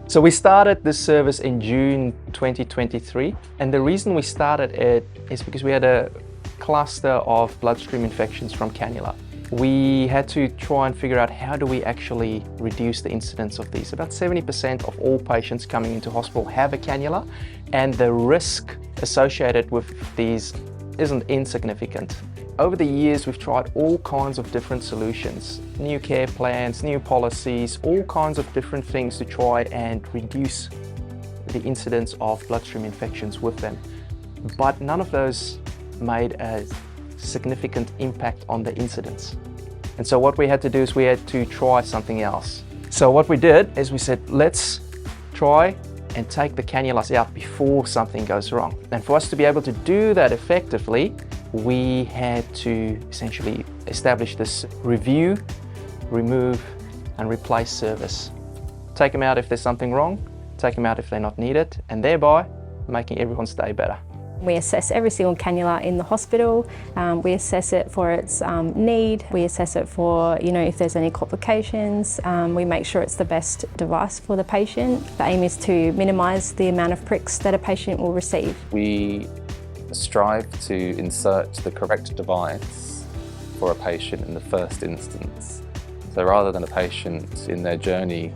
So we started this service in June 2023, and the reason we started it is because we had a cluster of bloodstream infections from cannula. We had to try and figure out how do we actually reduce the incidence of these. About 70% of all patients coming into hospital have a cannula, and the risk associated with these isn't insignificant. Over the years, we've tried all kinds of different solutions, new care plans, new policies, all kinds of different things to try and reduce the incidence of bloodstream infections with them. But none of those made a significant impact on the incidence. And so what we had to do is we had to try something else. So what we did is we said, let's try and take the cannulas out before something goes wrong. And for us to be able to do that effectively, we had to essentially establish this review, remove and replace service. Take them out if there's something wrong, take them out if they're not needed, and thereby making everyone's day better. We assess every single cannula in the hospital. We assess it for its need. We assess it for, if there's any complications. We make sure it's the best device for the patient. The aim is to minimise the amount of pricks that a patient will receive. We strive to insert the correct device for a patient in the first instance. So rather than a patient in their journey,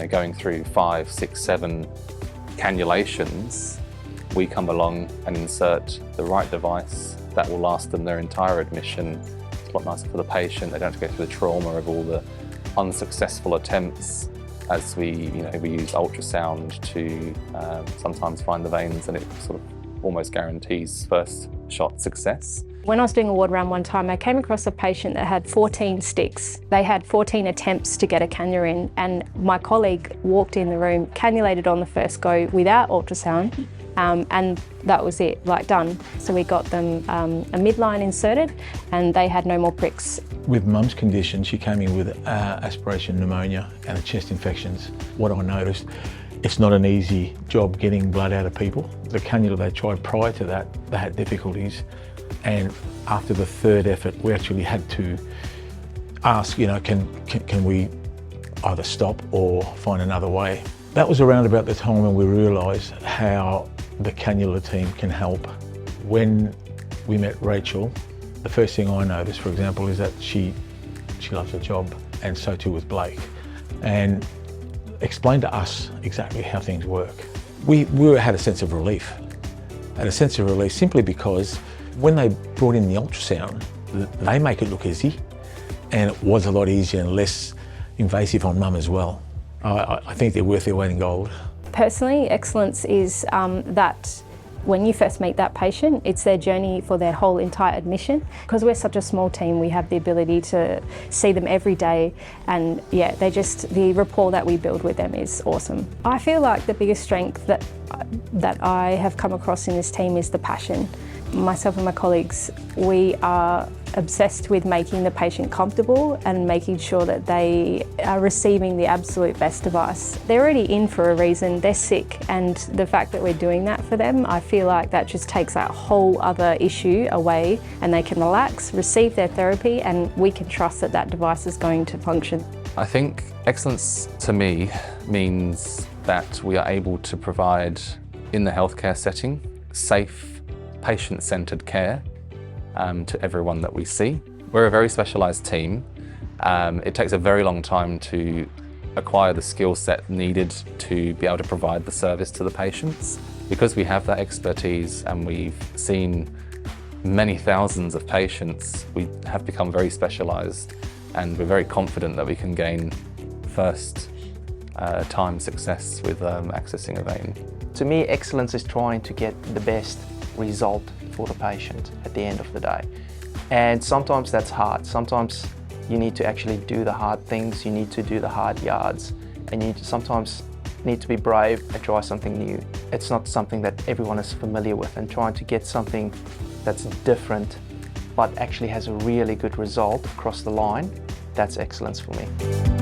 going through 5, 6, 7 cannulations, we come along and insert the right device that will last them their entire admission. It's a lot nicer for the patient. They don't have to go through the trauma of all the unsuccessful attempts as we use ultrasound to sometimes find the veins, and it sort of almost guarantees first shot success. When I was doing a ward round one time, I came across a patient that had 14 sticks. They had 14 attempts to get a cannula in, and my colleague walked in the room, cannulated on the first go without ultrasound, and that was it, done. So we got them a midline inserted, and they had no more pricks. With Mum's condition, she came in with aspiration pneumonia and a chest infections. What I noticed, it's not an easy job getting blood out of people. The cannula they tried prior to that, they had difficulties. And after the third effort, we actually had to ask, can we either stop or find another way? That was around about the time when we realised how the cannula team can help. When we met Rachel, the first thing I noticed, for example, is that she loves her job, and so too was Blake. And explained to us exactly how things work. We had a sense of relief. Simply because when they brought in the ultrasound, they make it look easy, and it was a lot easier and less invasive on Mum as well. I think they're worth their weight in gold. Personally, excellence is that when you first meet that patient, it's their journey for their whole entire admission. Because we're such a small team, we have the ability to see them every day, and the rapport that we build with them is awesome. I feel like the biggest strength that I have come across in this team is the passion. Myself and my colleagues, we are obsessed with making the patient comfortable and making sure that they are receiving the absolute best device. They're already in for a reason, they're sick, and the fact that we're doing that for them, I feel like that just takes that whole other issue away, and they can relax, receive their therapy, and we can trust that that device is going to function. I think excellence to me means that we are able to provide, in the healthcare setting, safe, patient-centred care to everyone that we see. We're a very specialised team. It takes a very long time to acquire the skill set needed to be able to provide the service to the patients. Because we have that expertise and we've seen many thousands of patients, we have become very specialised, and we're very confident that we can gain first time success with accessing a vein. To me, excellence is trying to get the best result for the patient at the end of the day. And sometimes that's hard. Sometimes you need to actually do the hard things, you need to do the hard yards, and you sometimes need to be brave and try something new. It's not something that everyone is familiar with, and trying to get something that's different but actually has a really good result across the line, that's excellence for me.